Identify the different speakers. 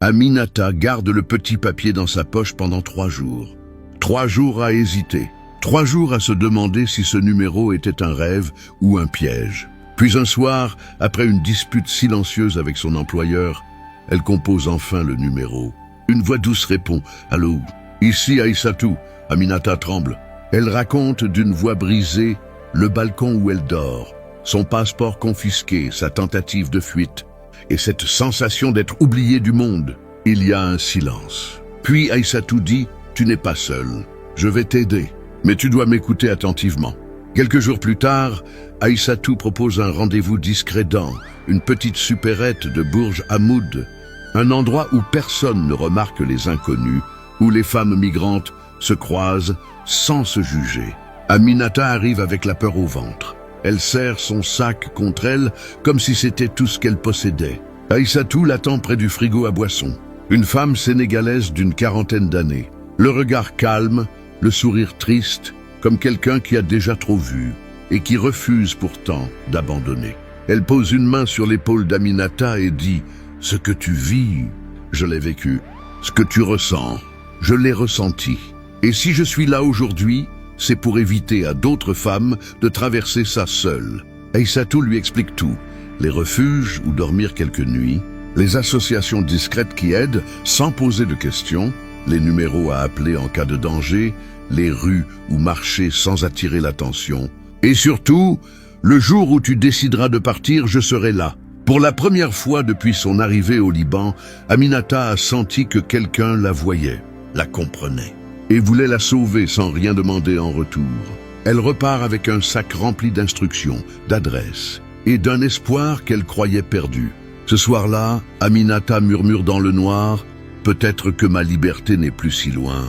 Speaker 1: Aminata garde le petit papier dans sa poche pendant 3 jours. 3 jours à hésiter. 3 jours à se demander si ce numéro était un rêve ou un piège. Puis un soir, après une dispute silencieuse avec son employeur, elle compose enfin le numéro. Une voix douce répond « Allô, ici Aïssatou ». Aminata tremble. Elle raconte d'une voix brisée le balcon où elle dort, son passeport confisqué, sa tentative de fuite, et cette sensation d'être oubliée du monde. Il y a un silence. Puis Aïssatou dit « Tu n'es pas seule, je vais t'aider, mais tu dois m'écouter attentivement ». Quelques jours plus tard, Aïssatou propose un rendez-vous discret dans une petite supérette de Bourj Hamoud, un endroit où personne ne remarque les inconnus, où les femmes migrantes se croisent sans se juger. Aminata arrive avec la peur au ventre. Elle serre son sac contre elle comme si c'était tout ce qu'elle possédait. Aïssatou l'attend près du frigo à boissons. Une femme sénégalaise d'une 40aine d'années. Le regard calme, le sourire triste, comme quelqu'un qui a déjà trop vu et qui refuse pourtant d'abandonner. Elle pose une main sur l'épaule d'Aminata et dit « Ce que tu vis, je l'ai vécu. Ce que tu ressens, je l'ai ressenti. Et si je suis là aujourd'hui, c'est pour éviter à d'autres femmes de traverser ça seule. » Aïssatou lui explique tout. Les refuges où dormir quelques nuits, les associations discrètes qui aident sans poser de questions, les numéros à appeler en cas de danger, les rues où marcher sans attirer l'attention. Et surtout, le jour où tu décideras de partir, je serai là. Pour la première fois depuis son arrivée au Liban, Aminata a senti que quelqu'un la voyait, la comprenait, et voulait la sauver sans rien demander en retour. Elle repart avec un sac rempli d'instructions, d'adresses, et d'un espoir qu'elle croyait perdu. Ce soir-là, Aminata murmure dans le noir « Peut-être que ma liberté n'est plus si loin ».